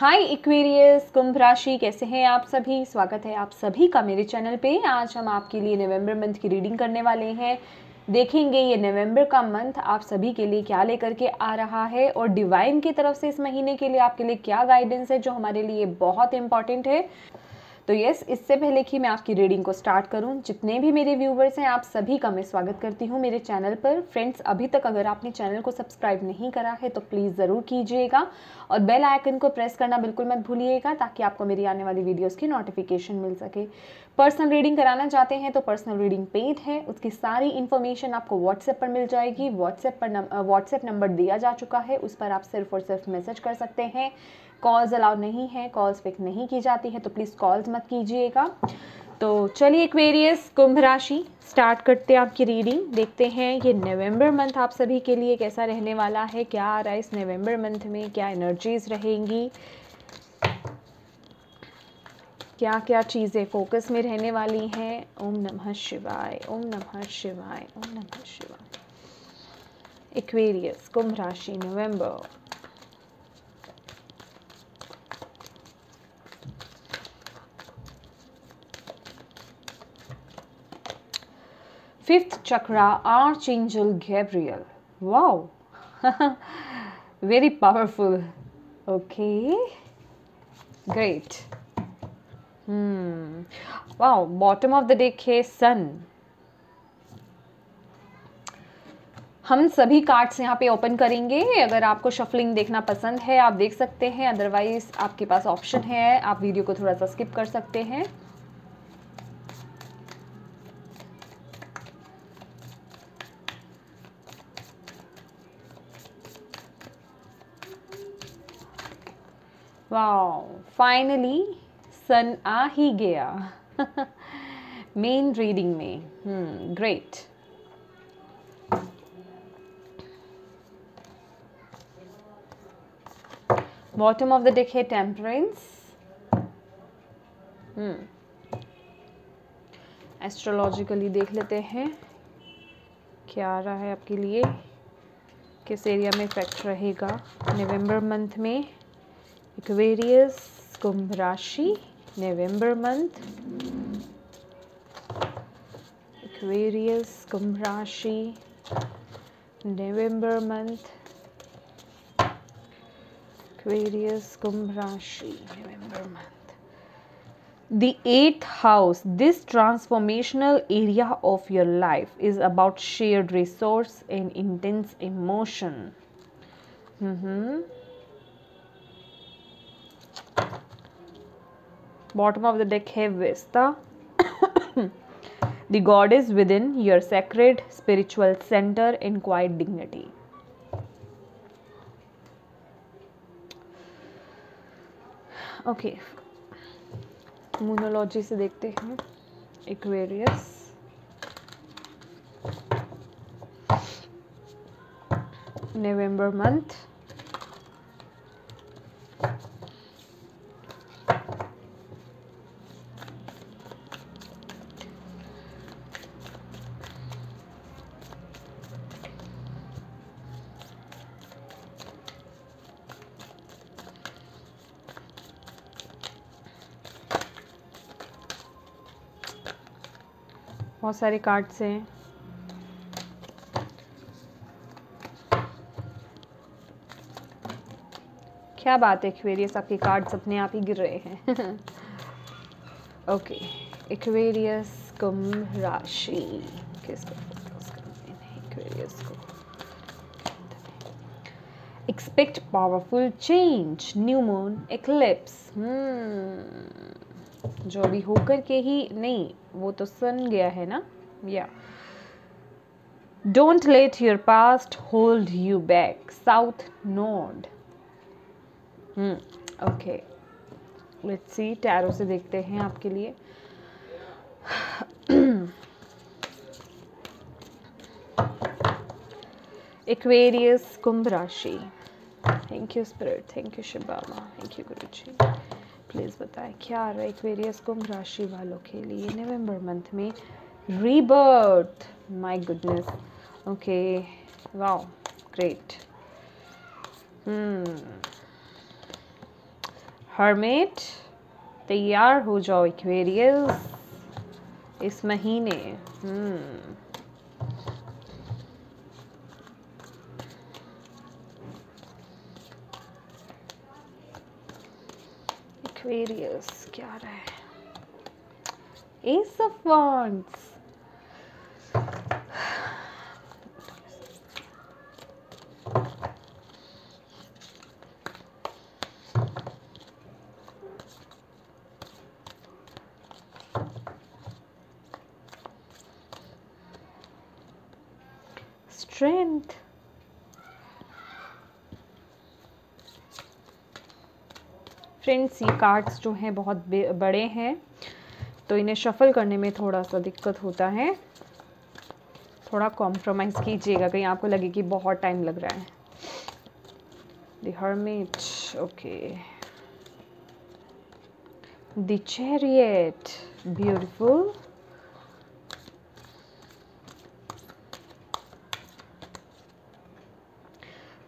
हाय Aquarius कुंभ राशि, कैसे हैं आप सभी। स्वागत है आप सभी का मेरे चैनल पे। आज हम आपके लिए नवंबर मंथ की रीडिंग करने वाले हैं। देखेंगे ये नवंबर का मंथ आप सभी के लिए क्या लेकर के आ रहा है और डिवाइन की तरफ से इस महीने के लिए आपके लिए क्या गाइडेंस है जो हमारे लिए बहुत इंपॉर्टेंट है। तो यस, इससे पहले कि मैं आपकी रीडिंग को स्टार्ट करूं, जितने भी मेरे व्यूवर्स हैं आप सभी का मैं स्वागत करती हूं मेरे चैनल पर। फ्रेंड्स, अभी तक अगर आपने चैनल को सब्सक्राइब नहीं करा है तो प्लीज़ ज़रूर कीजिएगा और बेल आइकन को प्रेस करना बिल्कुल मत भूलिएगा ताकि आपको मेरी आने वाली वीडियोज़ की नोटिफिकेशन मिल सके। पर्सनल रीडिंग कराना चाहते हैं तो पर्सनल रीडिंग पेड है, उसकी सारी इन्फॉर्मेशन आपको व्हाट्सएप पर मिल जाएगी। व्हाट्सएप नंबर दिया जा चुका है, उस पर आप सिर्फ और सिर्फ मैसेज कर सकते हैं। कॉल्स अलाउड नहीं है, कॉल्स पिक नहीं की जाती है, तो प्लीज़ कॉल्स मत कीजिएगा। तो चलिए एक्वेरियस कुंभ राशि स्टार्ट करते हैं आपकी रीडिंग। देखते हैं ये नवंबर मंथ आप सभी के लिए कैसा रहने वाला है, क्या आ रहा है इस नवंबर मंथ में, क्या एनर्जीज रहेंगी, क्या क्या चीज़ें फोकस में रहने वाली हैं। ओम नमः शिवाय, ओम नमः शिवाय, ओम नमः शिवाय। एक्वेरियस कुंभ राशि नवंबर। Fifth chakra, Archangel Gabriel. Wow. Very powerful. Okay. Great. Wow. Bottom of the deck है Sun. हम सभी कार्ड्स यहाँ पे ओपन करेंगे। अगर आपको शफलिंग देखना पसंद है आप देख सकते हैं, अदरवाइज आपके पास ऑप्शन है, आप वीडियो को थोड़ा सा स्किप कर सकते हैं। वाओ, फाइनली सन आ ही गया मेन रीडिंग में। Great. Bottom of the deck है टेम्परेंस। एस्ट्रोलॉजिकली देख लेते हैं क्या आ रहा है आपके लिए, किस एरिया में इफेक्ट रहेगा नवंबर मंथ में। एक्वेरियस कुंभ राशि नवंबर मंथ। एक्वेरियस कुंभ राशि नवंबर मंथ। एक्वेरियस कुंभ राशि नवंबर month. The eighth house, this transformational area of your life is about shared resource and intense emotion. Bottom of the deck है Vesta. The god is within your sacred spiritual center in quiet dignity. Okay. मूनोलॉजी से देखते हैं Aquarius. नवंबर month. बहुत सारे cards हैं। क्या बात है एक्वेरियस, आपके कार्ड्स अपने आप ही गिर रहे हैं ओके। एक्वेरियस कुंभ राशि किसको फोकस करते हैं एक्वेरियस को। Expect powerful change, new moon, eclipse. जो अभी होकर के ही नहीं, वो तो सन गया है ना, या don't let your past hold you back, south node. Okay, let's see, tarot से देखते हैं आपके लिए। एक्वेरियस कुंभ राशि। Thank you spirit, thank you Shiv Baba, thank you Guru ji. Please बताएं क्या आ रहा है एक्वेरियस कुंभ राशि वालों के लिए नवंबर मंथ में। Rebirth, my goodness. Okay, wow, great. Hermit, तैयार हो जाओ एक्वेरियस इस महीने। एक्वेरियस क्या रहा है? S of wands, strength, friends ये कार्ड्स जो हैं बहुत बड़े हैं, तो इन्हें शफल करने में थोड़ा सा दिक्कत होता है। थोड़ा कॉम्प्रोमाइज़ कीजिएगा, कहीं आपको लगे कि बहुत टाइम लग रहा है। The hermit, okay. The chariot, beautiful.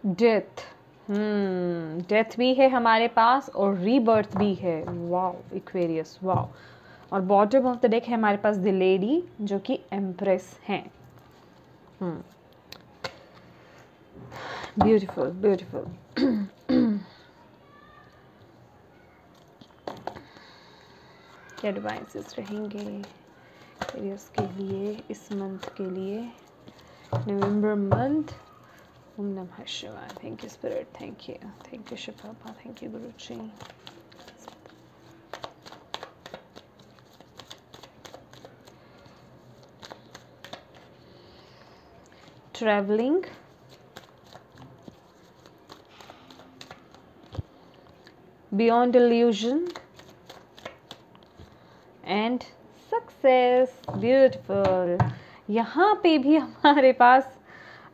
Death, death भी है हमारे पास और रीबर्थ भी है। Wow Aquarius, wow. और बॉटम ऑफ द डेक है हमारे पास द लेडी, जो कि एम्प्रेस हैं। Beautiful beautiful. क्या एडवाइसेस रहेंगे एक्वेरियस के लिए इस मंथ के लिए, नवंबर मंथ? ओम नमः शिवाय। Thank you spirit, thank you Shiv Baba, thank you Guru ji. Travelling, beyond illusion and success. Beautiful. यहाँ पे भी हमारे पास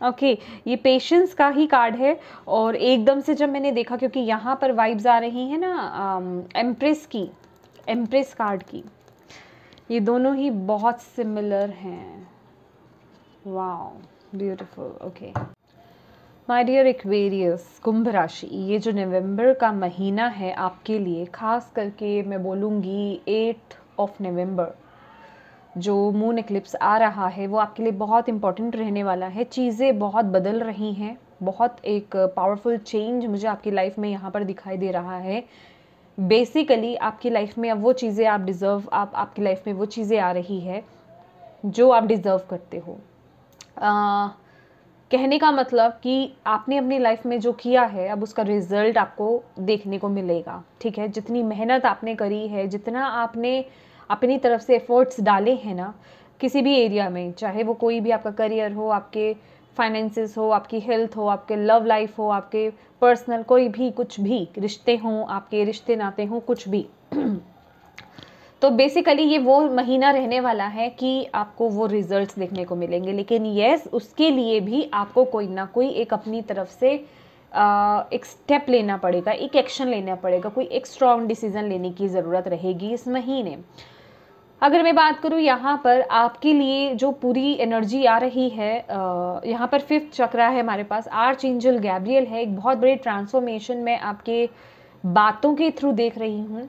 ओके ये पेशेंस का ही कार्ड है। और एकदम से जब मैंने देखा, क्योंकि यहाँ पर वाइब्स आ रही हैं ना एम्प्रेस की, एम्प्रेस कार्ड की, ये दोनों ही बहुत सिमिलर हैं। Wow beautiful. Okay my dear Aquarius, कुंभ राशि, ये जो नवंबर का महीना है आपके लिए, खास करके मैं बोलूँगी 8 नवंबर जो मून एक्लिप्स आ रहा है, वो आपके लिए बहुत इंपॉर्टेंट रहने वाला है। चीज़ें बहुत बदल रही हैं, बहुत एक पावरफुल चेंज मुझे आपकी लाइफ में यहाँ पर दिखाई दे रहा है। बेसिकली आपकी लाइफ में अब वो चीज़ें आप डिज़र्व, आपकी लाइफ में वो चीज़ें आ रही है जो आप डिज़र्व करते हो। कहने का मतलब कि आपने अपनी लाइफ में जो किया है, अब उसका रिजल्ट आपको देखने को मिलेगा। ठीक है, जितनी मेहनत आपने करी है, जितना आपने अपनी तरफ से एफर्ट्स डाले हैं ना किसी भी एरिया में, चाहे वो कोई भी आपका करियर हो, आपके फाइनेंसेस हो, आपकी हेल्थ हो, आपके लव लाइफ हो, आपके पर्सनल कोई भी कुछ भी रिश्ते हों, आपके रिश्ते नाते हों, कुछ भी तो बेसिकली ये वो महीना रहने वाला है कि आपको वो रिजल्ट्स देखने को मिलेंगे। लेकिन यस, उसके लिए भी आपको कोई ना कोई एक अपनी तरफ से एक स्टेप लेना पड़ेगा, एक एक्शन लेना पड़ेगा, कोई एक स्ट्रॉन्ग डिसीजन लेने की ज़रूरत रहेगी इस महीने। अगर मैं बात करूँ यहाँ पर आपके लिए जो पूरी एनर्जी आ रही है, यहाँ पर 5th चक्रा है हमारे पास, आर्च एंजल गैब्रियल है। एक बहुत बड़ी ट्रांसफॉर्मेशन मैं आपके बातों के थ्रू देख रही हूँ।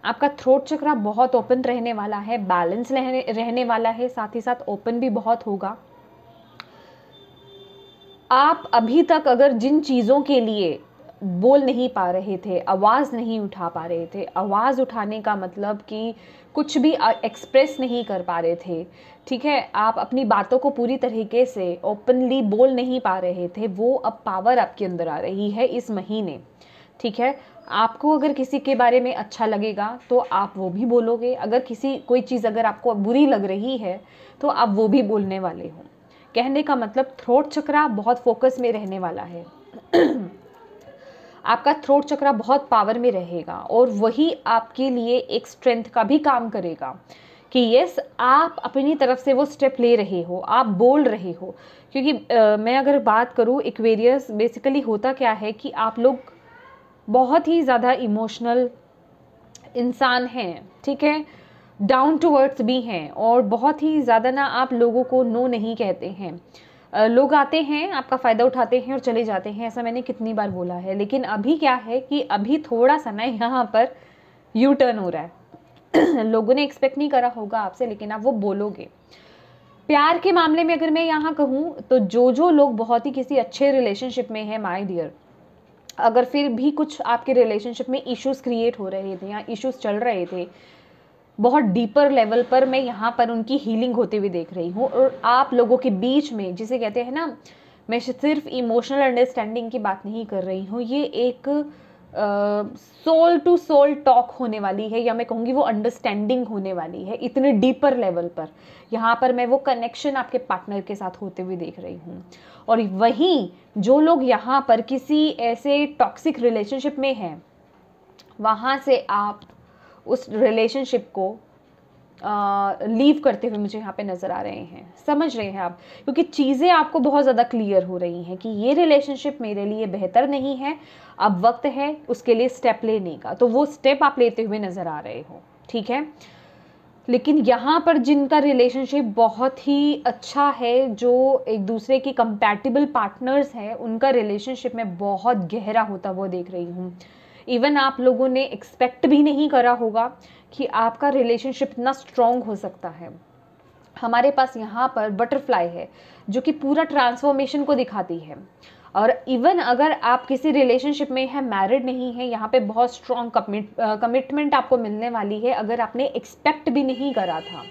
आपका थ्रोट चक्रा बहुत ओपन रहने वाला है, बैलेंस रहने वाला है, साथ ही साथ ओपन भी बहुत होगा। आप अभी तक अगर जिन चीज़ों के लिए बोल नहीं पा रहे थे, आवाज़ नहीं उठा पा रहे थे, आवाज़ उठाने का मतलब कि कुछ भी एक्सप्रेस नहीं कर पा रहे थे, ठीक है, आप अपनी बातों को पूरी तरीके से ओपनली बोल नहीं पा रहे थे, वो अब पावर आपके अंदर आ रही है इस महीने। ठीक है, आपको अगर किसी के बारे में अच्छा लगेगा तो आप वो भी बोलोगे, अगर कोई चीज़ अगर आपको बुरी लग रही है तो आप वो भी बोलने वाले हो। कहने का मतलब थ्रोट चक्रा बहुत फोकस में रहने वाला है आपका थ्रोट चक्रा बहुत पावर में रहेगा और वही आपके लिए एक स्ट्रेंथ का भी काम करेगा कि यस, आप अपनी तरफ से वो स्टेप ले रहे हो, आप बोल रहे हो। क्योंकि मैं अगर बात करूँ एक्वेरियस, बेसिकली होता क्या है कि आप लोग बहुत ही ज़्यादा इमोशनल इंसान हैं, ठीक है, डाउन टू अर्थ भी हैं और बहुत ही ज़्यादा ना आप लोगों को नो नहीं कहते हैं। लोग आते हैं, आपका फ़ायदा उठाते हैं और चले जाते हैं, ऐसा मैंने कितनी बार बोला है। लेकिन अभी क्या है कि अभी थोड़ा सा ना यहाँ पर यू टर्न हो रहा है। लोगों ने एक्सपेक्ट नहीं करा होगा आपसे, लेकिन आप वो बोलोगे। प्यार के मामले में अगर मैं यहाँ कहूँ तो जो लोग बहुत ही किसी अच्छे रिलेशनशिप में है माय डियर, अगर फिर भी कुछ आपके रिलेशनशिप में इश्यूज क्रिएट हो रहे थे या इश्यूज चल रहे थे, बहुत डीपर लेवल पर मैं यहाँ पर उनकी हीलिंग होते हुए देख रही हूँ। और आप लोगों के बीच में, जिसे कहते हैं ना, मैं सिर्फ इमोशनल अंडरस्टैंडिंग की बात नहीं कर रही हूँ, ये एक सोल टू सोल टॉक होने वाली है, या मैं कहूँगी वो अंडरस्टैंडिंग होने वाली है इतने डीपर लेवल पर। यहाँ पर मैं वो कनेक्शन आपके पार्टनर के साथ होते हुए देख रही हूँ। और वहीं जो लोग यहाँ पर किसी ऐसे टॉक्सिक रिलेशनशिप में हैं, वहाँ से आप उस रिलेशनशिप को लीव करते हुए मुझे यहाँ पे नज़र आ रहे हैं। समझ रहे हैं आप, क्योंकि चीज़ें आपको बहुत ज़्यादा क्लियर हो रही हैं कि ये रिलेशनशिप मेरे लिए बेहतर नहीं है, अब वक्त है उसके लिए स्टेप लेने का। तो वो स्टेप आप लेते हुए नज़र आ रहे हो, ठीक है। लेकिन यहाँ पर जिनका रिलेशनशिप बहुत ही अच्छा है, जो एक दूसरे के कंपैटिबल पार्टनर्स हैं, उनका रिलेशनशिप में बहुत गहरा होता वो देख रही हूँ। इवन आप लोगों ने एक्सपेक्ट भी नहीं करा होगा कि आपका रिलेशनशिप इतना स्ट्रॉन्ग हो सकता है। हमारे पास यहाँ पर बटरफ्लाई है जो कि पूरा ट्रांसफॉर्मेशन को दिखाती है। और इवन अगर आप किसी रिलेशनशिप में है, मैरिड नहीं है, यहाँ पे बहुत स्ट्रॉन्ग कमिटमेंट आपको मिलने वाली है, अगर आपने एक्सपेक्ट भी नहीं करा था।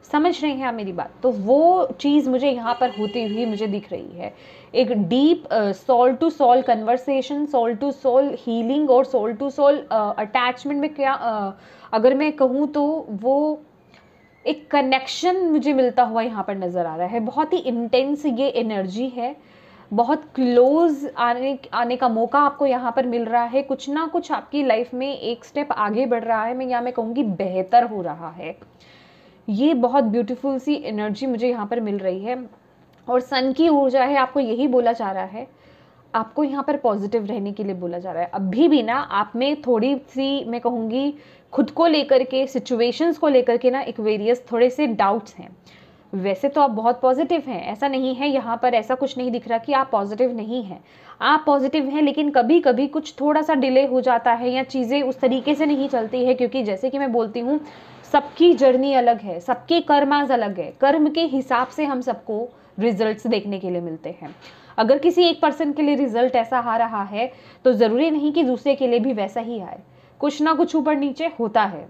समझ रहे हैं आप मेरी बात? तो वो चीज़ मुझे यहाँ पर होती हुई मुझे दिख रही है। एक deep soul to soul conversation, soul to soul healing और सोल टू सोल अटैचमेंट में क्या अगर मैं कहूँ तो वो एक कनेक्शन मुझे मिलता हुआ यहाँ पर नज़र आ रहा है। बहुत ही इंटेंस ये एनर्जी है, बहुत क्लोज आने का मौका आपको यहाँ पर मिल रहा है। कुछ ना कुछ आपकी लाइफ में एक स्टेप आगे बढ़ रहा है, मैं कहूँगी बेहतर हो रहा है। ये बहुत ब्यूटीफुल सी एनर्जी मुझे यहाँ पर मिल रही है। और सन की ऊर्जा है, आपको यही बोला जा रहा है, आपको यहाँ पर पॉजिटिव रहने के लिए बोला जा रहा है। अभी भी ना आप में थोड़ी सी, मैं कहूँगी, खुद को लेकर के, सिचुएशंस को लेकर के ना एक वेरियस थोड़े से डाउट्स हैं। वैसे तो आप बहुत पॉजिटिव हैं, ऐसा नहीं है, यहाँ पर ऐसा कुछ नहीं दिख रहा कि आप पॉजिटिव नहीं हैं। आप पॉजिटिव हैं, लेकिन कभी कभी कुछ थोड़ा सा डिले हो जाता है या चीज़ें उस तरीके से नहीं चलती है, क्योंकि जैसे कि मैं बोलती हूँ, सबकी जर्नी अलग है, सबके कर्माज अलग है। कर्म के हिसाब से हम सबको रिजल्ट्स देखने के लिए मिलते हैं। अगर किसी एक पर्सन के लिए रिजल्ट ऐसा आ रहा है तो ज़रूरी नहीं कि दूसरे के लिए भी वैसा ही आए, कुछ ना कुछ ऊपर नीचे होता है।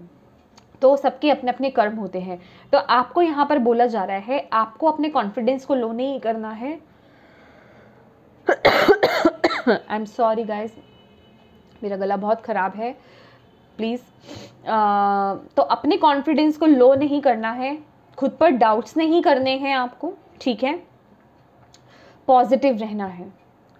तो सबके अपने अपने कर्म होते हैं। तो आपको यहाँ पर बोला जा रहा है, आपको अपने कॉन्फिडेंस को लो नहीं करना है। आई एम सॉरी गाइज, मेरा गला बहुत ख़राब है, प्लीज़। तो अपने कॉन्फिडेंस को लो नहीं करना है, खुद पर डाउट्स नहीं करने हैं आपको, ठीक है। पॉजिटिव रहना है,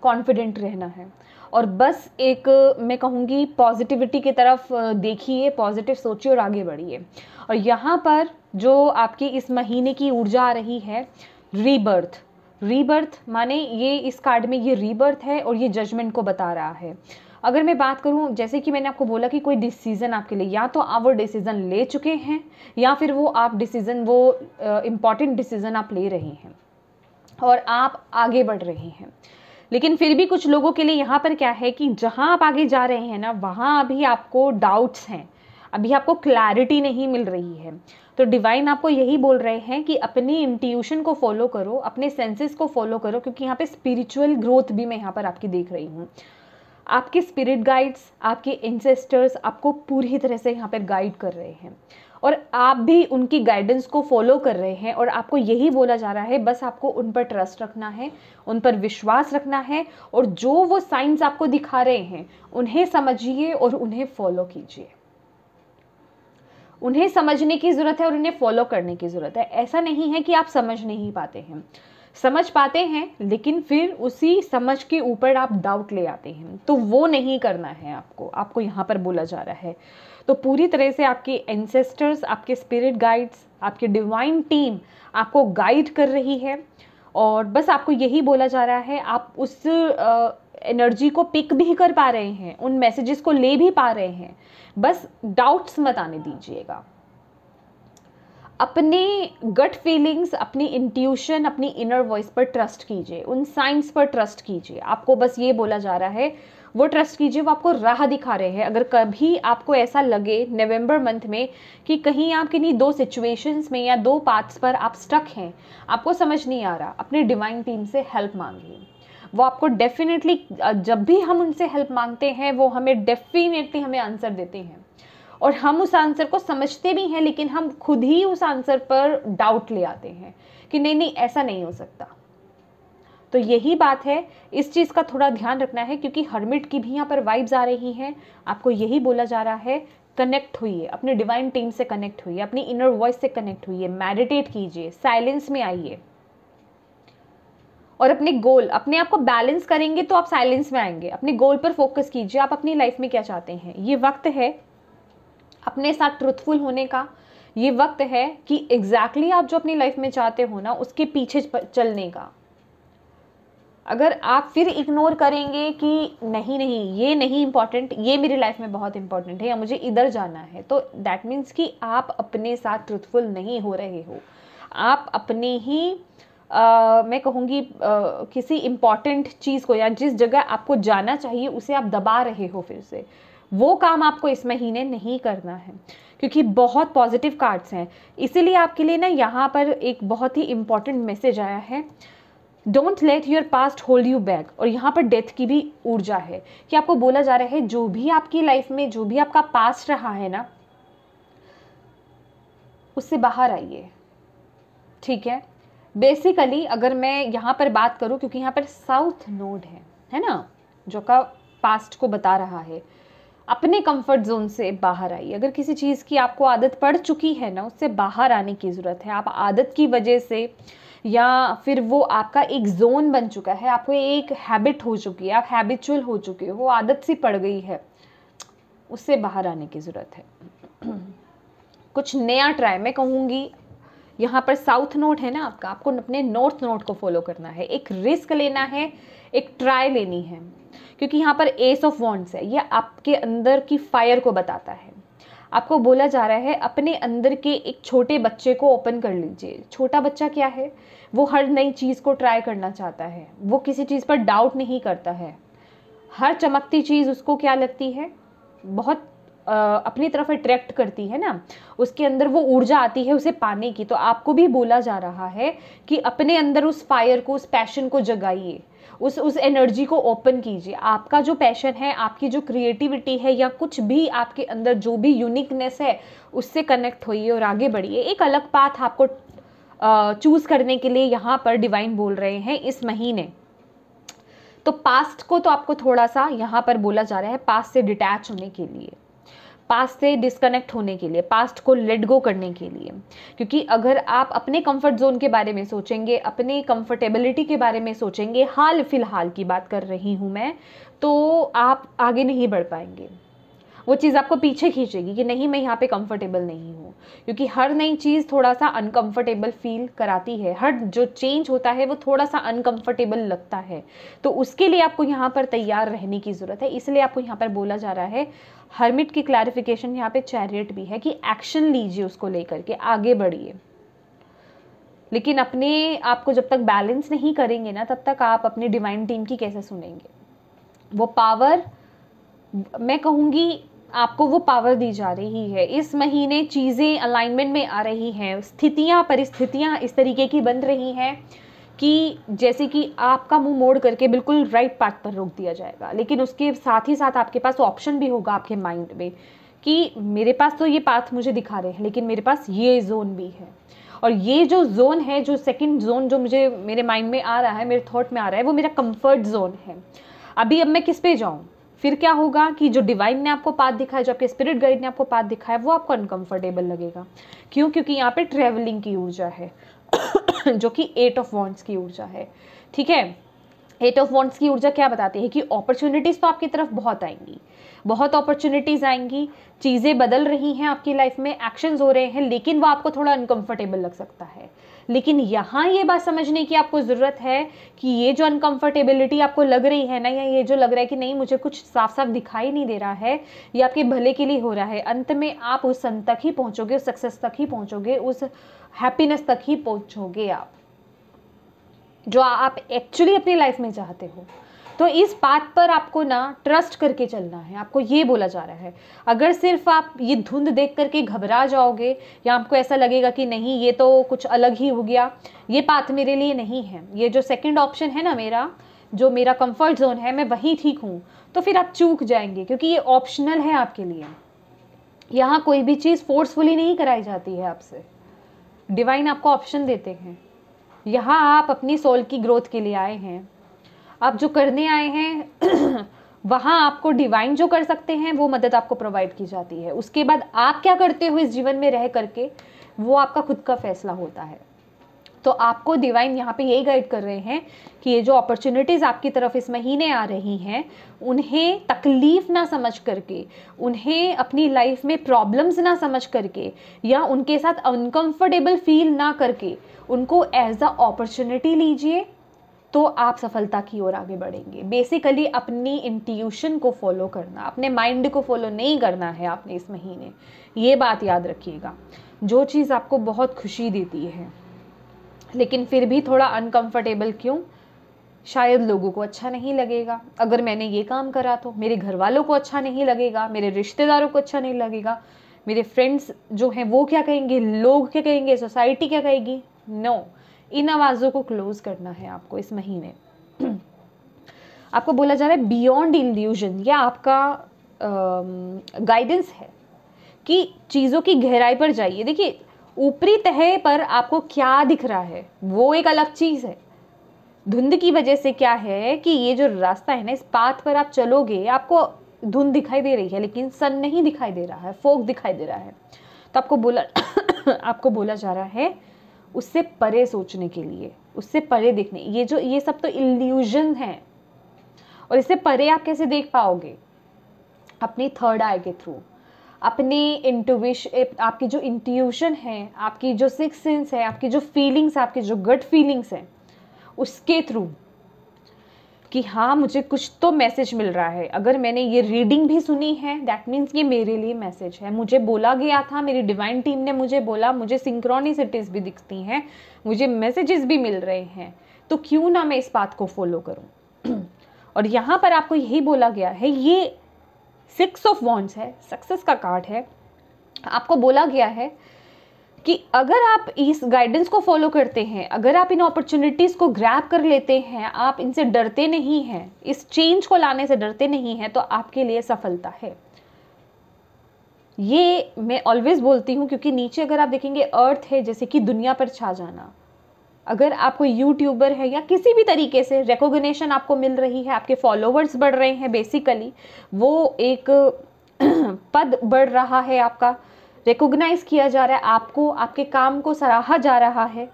कॉन्फिडेंट रहना है, और बस एक, मैं कहूँगी, पॉजिटिविटी की तरफ देखिए, पॉजिटिव सोचिए और आगे बढ़िए। और यहाँ पर जो आपकी इस महीने की ऊर्जा आ रही है, रीबर्थ। रीबर्थ माने ये इस कार्ड में ये रीबर्थ है और ये जजमेंट को बता रहा है। अगर मैं बात करूं, जैसे कि मैंने आपको बोला कि कोई डिसीज़न आपके लिए, या तो आप वो डिसीज़न ले चुके हैं या फिर वो आप डिसीज़न, वो इम्पॉर्टेंट डिसीज़न आप ले रहे हैं और आप आगे बढ़ रहे हैं। लेकिन फिर भी कुछ लोगों के लिए यहाँ पर क्या है कि जहाँ आप आगे जा रहे हैं ना, वहाँ अभी आपको डाउट्स हैं, अभी आपको क्लैरिटी नहीं मिल रही है। तो डिवाइन आपको यही बोल रहे हैं कि अपनी इंट्यूशन को फॉलो करो, अपने सेंसेस को फॉलो करो, क्योंकि यहाँ पे स्पिरिचुअल ग्रोथ भी मैं यहाँ पर आपकी देख रही हूँ। आपके स्पिरिट गाइड्स, आपके एंसेस्टर्स आपको पूरी तरह से यहाँ पर गाइड कर रहे हैं और आप भी उनकी गाइडेंस को फॉलो कर रहे हैं। और आपको यही बोला जा रहा है, बस आपको उन पर ट्रस्ट रखना है, उन पर विश्वास रखना है, और जो वो साइंस आपको दिखा रहे हैं उन्हें समझिए और उन्हें फॉलो कीजिए। उन्हें समझने की ज़रूरत है और उन्हें फॉलो करने की ज़रूरत है। ऐसा नहीं है कि आप समझ नहीं पाते हैं, समझ पाते हैं, लेकिन फिर उसी समझ के ऊपर आप डाउट ले आते हैं, तो वो नहीं करना है आपको यहाँ पर बोला जा रहा है। तो पूरी तरह से आपके एंसेस्टर्स, आपके स्पिरिट गाइड्स, आपकी डिवाइन टीम आपको गाइड कर रही है और बस आपको यही बोला जा रहा है, आप उस एनर्जी को पिक भी कर पा रहे हैं, उन मैसेजेस को ले भी पा रहे हैं, बस डाउट्स मत आने दीजिएगा। अपने गट फीलिंग्स, अपनी इंट्यूशन, अपनी इनर वॉइस पर ट्रस्ट कीजिए, उन साइंस पर ट्रस्ट कीजिए। आपको बस ये बोला जा रहा है, वो ट्रस्ट कीजिए, वो आपको राह दिखा रहे हैं। अगर कभी आपको ऐसा लगे नवंबर मंथ में कि कहीं आप किन्हीं दो सिचुएशंस में या दो पाथ्स पर आप स्टक हैं, आपको समझ नहीं आ रहा, अपने डिवाइन टीम से हेल्प मांगिए। वो आपको डेफिनेटली, जब भी हम उनसे हेल्प मांगते हैं वो हमें डेफिनेटली हमें आंसर देते हैं, और हम उस आंसर को समझते भी हैं, लेकिन हम खुद ही उस आंसर पर डाउट ले आते हैं कि नहीं नहीं ऐसा नहीं हो सकता। तो यही बात है, इस चीज़ का थोड़ा ध्यान रखना है, क्योंकि हर्मिट की भी यहाँ पर वाइब्स आ रही हैं। आपको यही बोला जा रहा है, कनेक्ट हुइए, अपने डिवाइन टीम से कनेक्ट हुइए, अपनी इनर वॉइस से कनेक्ट हुइए, मेडिटेट कीजिए, साइलेंस में आइए, और अपने गोल, अपने आप को बैलेंस करेंगे तो आप साइलेंस में आएंगे। अपने गोल पर फोकस कीजिए, आप अपनी लाइफ में क्या चाहते हैं। ये वक्त है अपने साथ ट्रुथफुल होने का, ये वक्त है कि एग्जैक्टली आप जो अपनी लाइफ में चाहते हो ना, उसके पीछे चलने का। अगर आप फिर इग्नोर करेंगे कि नहीं नहीं ये नहीं इम्पॉर्टेंट, ये मेरी लाइफ में बहुत इंपॉर्टेंट है, या मुझे इधर जाना है, तो दैट मीन्स कि आप अपने साथ ट्रुथफुल नहीं हो रहे हो। आप अपने ही मैं कहूँगी किसी इम्पॉर्टेंट चीज़ को, या जिस जगह आपको जाना चाहिए उसे आप दबा रहे हो फिर से। वो काम आपको इस महीने नहीं करना है, क्योंकि बहुत पॉजिटिव कार्ड्स हैं। इसीलिए आपके लिए ना यहाँ पर एक बहुत ही इम्पॉर्टेंट मैसेज आया है, don't let your past hold you back. और यहाँ पर डेथ की भी ऊर्जा है कि आपको बोला जा रहा है, जो भी आपकी लाइफ में, जो भी आपका पास्ट रहा है ना, उससे बाहर आइए। ठीक है, बेसिकली अगर मैं यहाँ पर बात करूँ, क्योंकि यहाँ पर साउथ नोड है ना, जो का पास्ट को बता रहा है, अपने कंफर्ट जोन से बाहर आइए। अगर किसी चीज़ की आपको आदत पड़ चुकी है ना, उससे बाहर आने की ज़रूरत है। आप आदत की वजह से, या फिर वो आपका एक जोन बन चुका है, आपको एक हैबिट हो चुकी है, आप हैबिचुअल हो चुके हो, वो आदत सी पड़ गई है, उससे बाहर आने की ज़रूरत है। कुछ नया ट्राई, मैं कहूँगी यहाँ पर साउथ नोड है ना आपका, आपको अपने नॉर्थ नोड को फॉलो करना है, एक रिस्क लेना है, एक ट्राई लेनी है, क्योंकि यहाँ पर एस ऑफ वॉन्ड्स है, ये आपके अंदर की फायर को बताता है। आपको बोला जा रहा है, अपने अंदर के एक छोटे बच्चे को ओपन कर लीजिए। छोटा बच्चा क्या है, वो हर नई चीज़ को ट्राई करना चाहता है, वो किसी चीज़ पर डाउट नहीं करता है। हर चमकती चीज़ उसको क्या लगती है, बहुत अपनी तरफ अट्रैक्ट करती है ना, उसके अंदर वो ऊर्जा आती है उसे पाने की। तो आपको भी बोला जा रहा है कि अपने अंदर उस फायर को, उस पैशन को जगाइए, उस एनर्जी को ओपन कीजिए। आपका जो पैशन है, आपकी जो क्रिएटिविटी है, या कुछ भी आपके अंदर जो भी यूनिकनेस है, उससे कनेक्ट होइए और आगे बढ़िए। एक अलग पाथ आपको चूज करने के लिए यहाँ पर डिवाइन बोल रहे हैं इस महीने। तो पास्ट को तो आपको थोड़ा सा यहाँ पर बोला जा रहा है, पास्ट से डिटैच होने के लिए, पास्ट से डिस्कनेक्ट होने के लिए, पास्ट को लेट गो करने के लिए। क्योंकि अगर आप अपने कंफर्ट जोन के बारे में सोचेंगे, अपने कंफर्टेबिलिटी के बारे में सोचेंगे, हाल फिलहाल की बात कर रही हूँ मैं, तो आप आगे नहीं बढ़ पाएंगे। वो चीज़ आपको पीछे खींचेगी कि नहीं मैं यहाँ पे कंफर्टेबल नहीं हूँ, क्योंकि हर नई चीज़ थोड़ा सा अनकंफर्टेबल फील कराती है। हर जो चेंज होता है वो थोड़ा सा अनकंफर्टेबल लगता है, तो उसके लिए आपको यहाँ पर तैयार रहने की ज़रूरत है। इसलिए आपको यहाँ पर बोला जा रहा है, हर्मिट की क्लैरिफिकेशन यहाँ पे चैरियट भी है कि एक्शन लीजिए, उसको लेकर के आगे बढ़िए। लेकिन अपने आप को जब तक बैलेंस नहीं करेंगे ना, तब तक आप अपनी डिवाइन टीम की कैसे सुनेंगे। वो पावर, मैं कहूँगी आपको वो पावर दी जा रही है। इस महीने चीज़ें अलाइनमेंट में आ रही हैं, स्थितियाँ, परिस्थितियाँ इस तरीके की बन रही हैं कि जैसे कि आपका मुंह मोड़ करके बिल्कुल राइट पाथ पर रोक दिया जाएगा। लेकिन उसके साथ ही साथ आपके पास ऑप्शन भी होगा आपके माइंड में कि मेरे पास तो ये पाथ मुझे दिखा रहे हैं, लेकिन मेरे पास ये जोन भी है, और ये जो जोन है, जो सेकंड जोन जो मुझे मेरे माइंड में आ रहा है, मेरे थॉट में आ रहा है, वो मेरा कंफर्ट जोन है। अभी अब मैं किस पे जाऊँ। फिर क्या होगा कि जो डिवाइन ने आपको पाथ दिखाया, जो आपके स्पिरिट गाइड ने आपको पाथ दिखाया, वो आपको अनकंफर्टेबल लगेगा। क्यों? क्योंकि यहाँ पे ट्रेवलिंग की ऊर्जा है जो कि 8 ऑफ वॉन्ड्स की ऊर्जा है। ठीक है, 8 ऑफ वॉन्ड्स की ऊर्जा क्या बताती है कि अपॉर्चुनिटीज़ तो आपकी तरफ बहुत आएंगी, बहुत अपॉर्चुनिटीज़ आएंगी, चीज़ें बदल रही हैं आपकी लाइफ में, एक्शंस हो रहे हैं, लेकिन वो आपको थोड़ा अनकंफर्टेबल लग सकता है। लेकिन यहाँ ये बात समझने की आपको ज़रूरत है कि ये जो अनकंफर्टेबिलिटी आपको लग रही है ना, या ये जो लग रहा है कि नहीं मुझे कुछ साफ साफ दिखाई नहीं दे रहा है, ये आपके भले के लिए हो रहा है। अंत में आप उस अंत तक ही पहुँचोगे, उस सक्सेस तक ही पहुँचोगे, उस हैप्पीनेस तक ही पहुँचोगे आप, जो आप एक्चुअली अपनी लाइफ में चाहते हो। तो इस बात पर आपको ना ट्रस्ट करके चलना है, आपको ये बोला जा रहा है। अगर सिर्फ आप ये धुंध देख करके घबरा जाओगे, या आपको ऐसा लगेगा कि नहीं ये तो कुछ अलग ही हो गया, ये पाथ मेरे लिए नहीं है, ये जो सेकंड ऑप्शन है ना मेरा, जो मेरा कंफर्ट जोन है, मैं वहीं ठीक हूँ, तो फिर आप चूक जाएंगे, क्योंकि ये ऑप्शनल है आपके लिए। यहाँ कोई भी चीज़ फोर्सफुली नहीं कराई जाती है आपसे, डिवाइन आपको ऑप्शन देते हैं। यहाँ आप अपनी सोल की ग्रोथ के लिए आए हैं, आप जो करने आए हैं वहाँ आपको डिवाइन जो कर सकते हैं वो मदद आपको प्रोवाइड की जाती है। उसके बाद आप क्या करते हो इस जीवन में रह करके, वो आपका खुद का फैसला होता है। तो आपको डिवाइन यहाँ पे यही गाइड कर रहे हैं कि ये जो अपॉर्चुनिटीज़ आपकी तरफ इस महीने आ रही हैं, उन्हें तकलीफ ना समझ करके, उन्हें अपनी लाइफ में प्रॉब्लम्स ना समझ करके, या उनके साथ अनकंफर्टेबल फील ना करके, उनको एज अ अपॉर्चुनिटी लीजिए, तो आप सफलता की ओर आगे बढ़ेंगे। बेसिकली अपनी इंट्यूशन को फॉलो करना, अपने माइंड को फॉलो नहीं करना है आपने इस महीने, ये बात याद रखिएगा। जो चीज़ आपको बहुत खुशी देती है लेकिन फिर भी थोड़ा अनकंफर्टेबल क्यों, शायद लोगों को अच्छा नहीं लगेगा। अगर मैंने ये काम करा तो मेरे घर वालों को अच्छा नहीं लगेगा, मेरे रिश्तेदारों को अच्छा नहीं लगेगा, मेरे फ्रेंड्स जो हैं वो क्या कहेंगे, लोग क्या कहेंगे, सोसाइटी क्या कहेगी। नो, इन आवाज़ों को क्लोज करना है आपको इस महीने। आपको बोला जा रहा है बियॉन्ड इल्यूजन, या आपका गाइडेंस है कि चीज़ों की गहराई पर जाइए। देखिए, ऊपरी तह पर आपको क्या दिख रहा है वो एक अलग चीज़ है। धुंध की वजह से क्या है कि ये जो रास्ता है ना, इस पाथ पर आप चलोगे, आपको धुंध दिखाई दे रही है लेकिन सन नहीं दिखाई दे रहा है, फोग दिखाई दे रहा है। तो आपको बोला जा रहा है उससे परे सोचने के लिए, उससे परे देखने। ये सब तो इल्यूजन है, और इससे परे आप कैसे देख पाओगे? अपनी थर्ड आई के थ्रू, अपने इंट्यूशन, आपकी जो इंट्यूशन है, आपकी जो सिक्स सेंस है, आपकी जो फीलिंग्स, आपकी जो गट फीलिंग्स है, उसके थ्रू कि हाँ मुझे कुछ तो मैसेज मिल रहा है। अगर मैंने ये रीडिंग भी सुनी है, दैट मीन्स ये मेरे लिए मैसेज है। मुझे बोला गया था, मेरी डिवाइन टीम ने मुझे बोला, मुझे सिंक्रोनिसिटीज भी दिखती हैं, मुझे मैसेजेस भी मिल रहे हैं, तो क्यों ना मैं इस बात को फॉलो करूं। और यहाँ पर आपको यही बोला गया है, ये 6 ऑफ वॉन्ड्स है, सक्सेस का कार्ड है। आपको बोला गया है कि अगर आप इस गाइडेंस को फॉलो करते हैं, अगर आप इन अपॉर्चुनिटीज़ को ग्रैब कर लेते हैं, आप इनसे डरते नहीं हैं, इस चेंज को लाने से डरते नहीं हैं, तो आपके लिए सफलता है। ये मैं ऑलवेज बोलती हूँ, क्योंकि नीचे अगर आप देखेंगे अर्थ है, जैसे कि दुनिया पर छा जाना। अगर आप कोई यूट्यूबर है या किसी भी तरीके से रिकॉग्निशन आपको मिल रही है, आपके फॉलोवर्स बढ़ रहे हैं, बेसिकली वो एक पद बढ़ रहा है, आपका रिकॉग्नाइज किया जा रहा है, आपको, आपके काम को सराहा जा रहा है।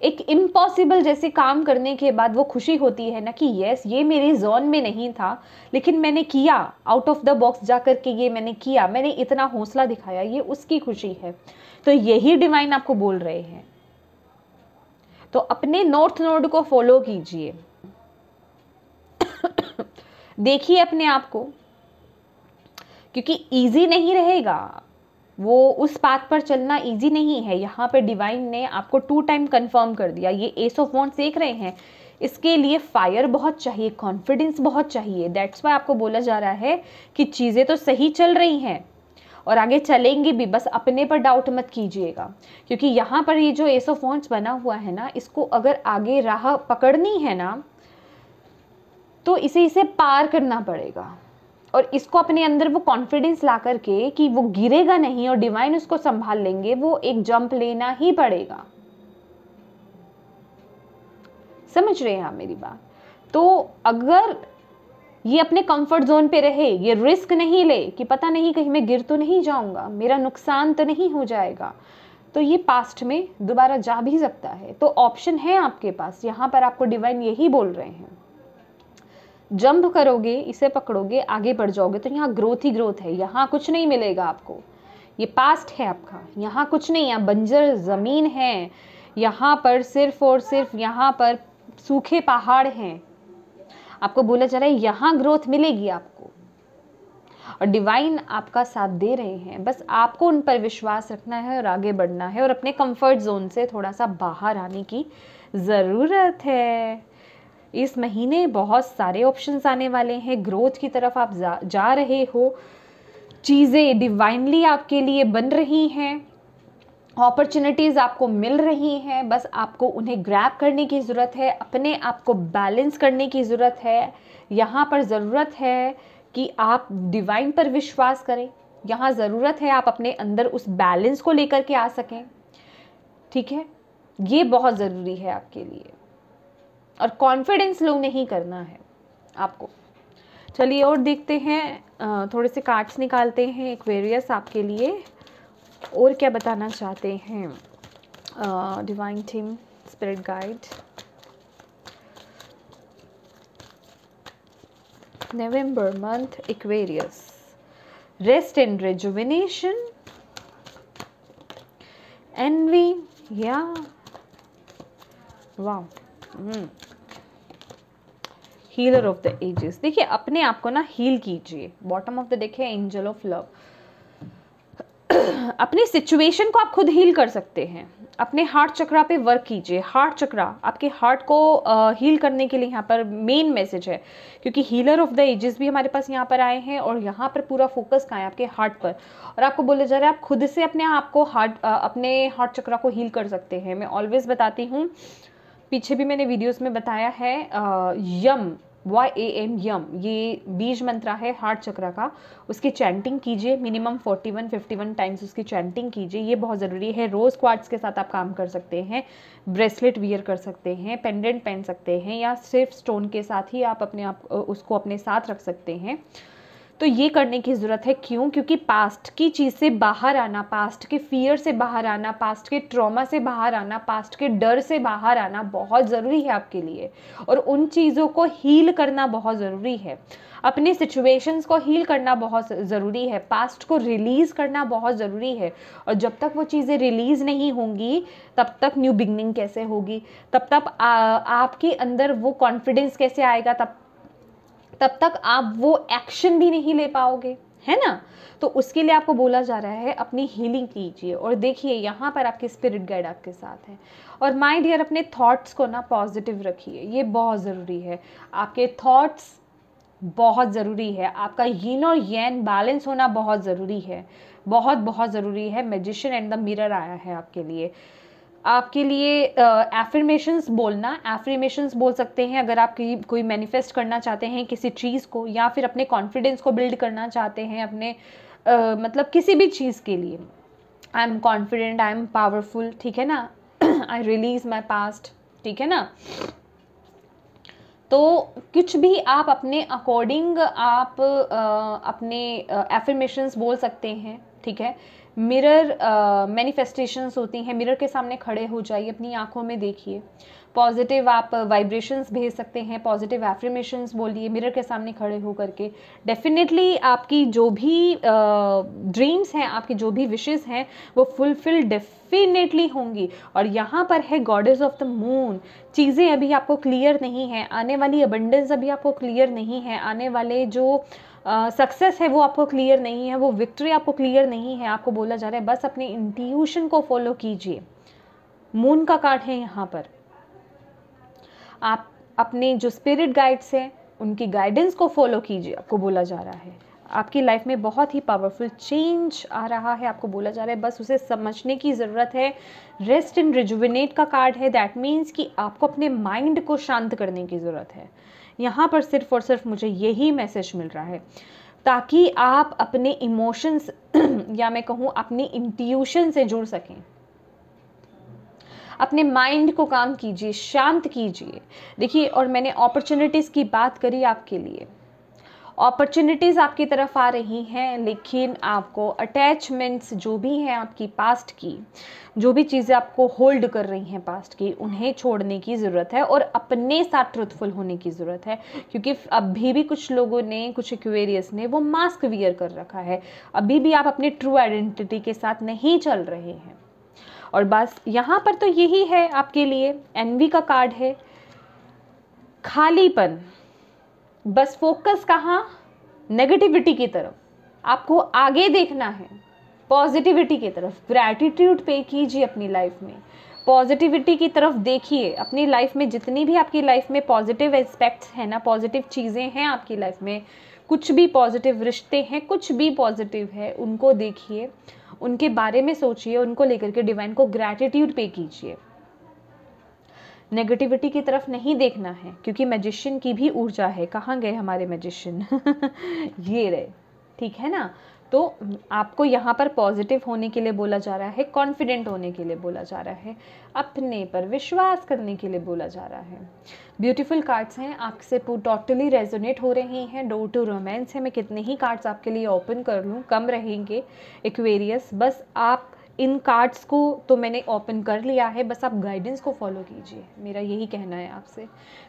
एक इम्पॉसिबल जैसे काम करने के बाद वो खुशी होती है ना कि यस, ये मेरे जोन में नहीं था लेकिन मैंने किया, आउट ऑफ द बॉक्स जा कर के ये मैंने किया, मैंने इतना हौसला दिखाया, ये उसकी खुशी है। तो यही डिवाइन आपको बोल रहे हैं। तो अपने नॉर्थ नोड को फॉलो कीजिए। देखिए अपने आप को, क्योंकि इजी नहीं रहेगा, वो उस पाथ पर चलना इजी नहीं है। यहाँ पे डिवाइन ने आपको 2 टाइम कंफर्म कर दिया। ये एस ऑफ वॉन्ड्स देख रहे हैं, इसके लिए फायर बहुत चाहिए, कॉन्फिडेंस बहुत चाहिए। दैट्स वाई आपको बोला जा रहा है कि चीज़ें तो सही चल रही हैं और आगे चलेंगी भी, बस अपने पर डाउट मत कीजिएगा। क्योंकि यहाँ पर ये जो एस ऑफ वॉन्ड्स बना हुआ है ना, इसको अगर आगे राह पकड़नी है ना, तो इसे पार करना पड़ेगा। और इसको अपने अंदर वो कॉन्फिडेंस ला करके कि वो गिरेगा नहीं और डिवाइन उसको संभाल लेंगे, वो एक जंप लेना ही पड़ेगा। समझ रहे हैं आप मेरी बात? तो अगर ये अपने कंफर्ट जोन पे रहे, ये रिस्क नहीं ले कि पता नहीं कहीं मैं गिर तो नहीं जाऊंगा, मेरा नुकसान तो नहीं हो जाएगा, तो ये पास्ट में दोबारा जा भी सकता है। तो ऑप्शन है आपके पास। यहाँ पर आपको डिवाइन यही बोल रहे हैं, जंप करोगे, इसे पकड़ोगे, आगे बढ़ जाओगे, तो यहाँ ग्रोथ ही ग्रोथ है। यहाँ कुछ नहीं मिलेगा आपको, ये पास्ट है आपका, यहाँ कुछ नहीं, यहाँ बंजर ज़मीन है, यहाँ पर सिर्फ और सिर्फ यहाँ पर सूखे पहाड़ हैं। आपको बोला जा रहा है यहाँ ग्रोथ मिलेगी आपको, और डिवाइन आपका साथ दे रहे हैं। बस आपको उन पर विश्वास रखना है और आगे बढ़ना है, और अपने कंफर्ट जोन से थोड़ा सा बाहर आने की ज़रूरत है। इस महीने बहुत सारे ऑप्शंस आने वाले हैं, ग्रोथ की तरफ आप जा रहे हो, चीज़ें डिवाइनली आपके लिए बन रही हैं, अपॉर्चुनिटीज़ आपको मिल रही हैं। बस आपको उन्हें ग्रैब करने की ज़रूरत है, अपने आप को बैलेंस करने की ज़रूरत है। यहाँ पर ज़रूरत है कि आप डिवाइन पर विश्वास करें, यहाँ ज़रूरत है आप अपने अंदर उस बैलेंस को लेकर के आ सकें, ठीक है। ये बहुत ज़रूरी है आपके लिए, और कॉन्फिडेंस लो नहीं करना है आपको। चलिए और देखते हैं, थोड़े से कार्ड्स निकालते हैं एक्वेरियस आपके लिए, और क्या बताना चाहते हैं divine team, spirit guide. November month, Aquarius, rest and rejuvenation, envy, yeah, wow, healer of the ages। देखिए अपने आप को ना हील कीजिए। बॉटम ऑफ द डेक है एंजल ऑफ लव। अपनी सिचुएशन को आप खुद हील कर सकते हैं। अपने हार्ट चक्रा पे वर्क कीजिए। हार्ट चक्रा आपके हार्ट को हील करने के लिए यहाँ पर मेन मैसेज है, क्योंकि हीलर ऑफ द एजेस भी हमारे पास यहाँ पर आए हैं, और यहाँ पर पूरा फोकस कहाँ है आपके हार्ट पर, और आपको बोला जा रहा है आप खुद से अपने आप को अपने हार्ट चक्रा को हील कर सकते हैं। मैं ऑलवेज बताती हूँ, पीछे भी मैंने वीडियोस में बताया है, यम YAM यम, ये बीज मंत्रा है हार्ट चक्रा का, उसकी चैंटिंग कीजिए। मिनिमम 41-51 टाइम्स उसकी चैंटिंग कीजिए, ये बहुत ज़रूरी है। रोज़ क्वार्ट्स के साथ आप काम कर सकते हैं, ब्रेसलेट वियर कर सकते हैं, पेंडेंट पहन सकते हैं, या सिर्फ स्टोन के साथ ही आप अपने आप उसको अपने साथ रख सकते हैं। तो ये करने की ज़रूरत है। क्यों? क्योंकि पास्ट की चीज़ से बाहर आना, पास्ट के फियर से बाहर आना, पास्ट के ट्रॉमा से बाहर आना, पास्ट के डर से बाहर आना बहुत ज़रूरी है आपके लिए, और उन चीज़ों को हील करना बहुत ज़रूरी है। अपने सिचुएशंस को हील करना बहुत ज़रूरी है, पास्ट को रिलीज़ करना बहुत ज़रूरी है। और जब तक वो चीज़ें रिलीज़ नहीं होंगी तब तक न्यू बिगनिंग कैसे होगी, तब तक आपके अंदर वो कॉन्फिडेंस कैसे आएगा, तब तक आप वो एक्शन भी नहीं ले पाओगे, है ना। तो उसके लिए आपको बोला जा रहा है अपनी हीलिंग कीजिए। और देखिए यहाँ पर आपके स्पिरिट गाइड आपके साथ हैं। और माय डियर, अपने थॉट्स को ना पॉजिटिव रखिए, ये बहुत ज़रूरी है। आपके थॉट्स बहुत ज़रूरी है, आपका यीन और यैन बैलेंस होना बहुत ज़रूरी है, बहुत बहुत ज़रूरी है। मैजिशियन एंड द मिरर आया है आपके लिए एफर्मेशंस बोलना। एफर्मेशंस बोल सकते हैं अगर आप कोई मैनिफेस्ट करना चाहते हैं किसी चीज़ को, या फिर अपने कॉन्फिडेंस को बिल्ड करना चाहते हैं अपने मतलब किसी भी चीज़ के लिए। I am confident, I am powerful, ठीक है ना। आई रिलीज माई पास्ट, ठीक है ना। तो कुछ भी आप अपने अकॉर्डिंग आप अपने एफर्मेशंस बोल सकते हैं, ठीक है। मिरर मैनिफेस्टेशंस होती हैं, मिरर के सामने खड़े हो जाइए, अपनी आंखों में देखिए, पॉजिटिव आप वाइब्रेशंस भेज सकते हैं, पॉजिटिव एफर्मेशंस बोलिए मिरर के सामने खड़े हो करके। डेफिनेटली आपकी जो भी ड्रीम्स हैं, आपकी जो भी विशेस हैं, वो फुलफिल डेफिनेटली होंगी। और यहाँ पर है गॉडेस ऑफ द मून। चीज़ें अभी आपको क्लियर नहीं है, आने वाली अबंडेंस अभी आपको क्लियर नहीं है, आने वाले जो सक्सेस है वो आपको क्लियर नहीं है, वो विक्ट्री आपको क्लियर नहीं है। आपको बोला जा रहा है बस अपने इंट्यूशन को फॉलो कीजिए। मून का कार्ड है यहाँ पर। आप अपने जो स्पिरिट गाइड्स हैं उनकी गाइडेंस को फॉलो कीजिए, आपको बोला जा रहा है। आपकी लाइफ में बहुत ही पावरफुल चेंज आ रहा है, आपको बोला जा रहा है बस उसे समझने की ज़रूरत है। रेस्ट एंड रिजुविनेट का कार्ड है, दैट मीन्स कि आपको अपने माइंड को शांत करने की ज़रूरत है। यहाँ पर सिर्फ और सिर्फ मुझे यही मैसेज मिल रहा है, ताकि आप अपने इमोशंस या मैं कहूँ अपनी इंट्यूशन से जुड़ सकें। अपने माइंड को काम कीजिए, शांत कीजिए। देखिए, और मैंने अपॉर्चुनिटीज़ की बात करी आपके लिए, अपॉर्चुनिटीज़ आपकी तरफ आ रही हैं, लेकिन आपको अटैचमेंट्स जो भी हैं आपकी पास्ट की, जो भी चीज़ें आपको होल्ड कर रही हैं पास्ट की, उन्हें छोड़ने की ज़रूरत है और अपने साथ ट्रुथफुल होने की ज़रूरत है। क्योंकि अभी भी कुछ लोगों ने, कुछ एक्वेरियस ने वो मास्क वियर कर रखा है, अभी भी आप अपनी ट्रू आइडेंटिटी के साथ नहीं चल रहे हैं। और बस यहाँ पर तो यही है आपके लिए, एनवी का कार्ड है, खालीपन। बस फोकस कहाँ? नेगेटिविटी की तरफ। आपको आगे देखना है, पॉजिटिविटी की तरफ। ग्रैटिट्यूड पे कीजिए अपनी लाइफ में, पॉजिटिविटी की तरफ देखिए। अपनी लाइफ में जितनी भी आपकी लाइफ में पॉजिटिव एस्पेक्ट्स हैं ना, पॉजिटिव चीज़ें हैं आपकी लाइफ में, कुछ भी पॉजिटिव रिश्ते हैं, कुछ भी पॉजिटिव है, उनको देखिए, उनके बारे में सोचिए, उनको लेकर के डिवाइन को ग्रैटिट्यूड पे कीजिए। नेगेटिविटी की तरफ नहीं देखना है, क्योंकि मैजिशियन की भी ऊर्जा है। कहाँ गए हमारे मैजिशियन? ये रहे, ठीक है ना। तो आपको यहाँ पर पॉजिटिव होने के लिए बोला जा रहा है, कॉन्फिडेंट होने के लिए बोला जा रहा है, अपने पर विश्वास करने के लिए बोला जा रहा है। ब्यूटीफुल कार्ड्स हैं, आपसे टोटली रेजोनेट हो रही हैं। डोर टू रोमांस है। मैं कितने ही कार्ड्स आपके लिए ओपन कर लूँ, कम रहेंगे एक्वेरियस। बस आप इन कार्ड्स को तो मैंने ओपन कर लिया है, बस आप गाइडेंस को फॉलो कीजिए, मेरा यही कहना है आपसे।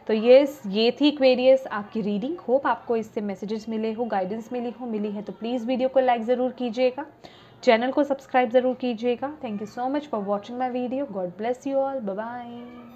तो ये थी एक्वेरियस आपकी रीडिंग। होप आपको इससे मैसेजेस मिले हो, गाइडेंस मिली है तो प्लीज़ वीडियो को लाइक ज़रूर कीजिएगा, चैनल को सब्सक्राइब ज़रूर कीजिएगा। Thank you so much for watching my video. God bless you all. Bye bye.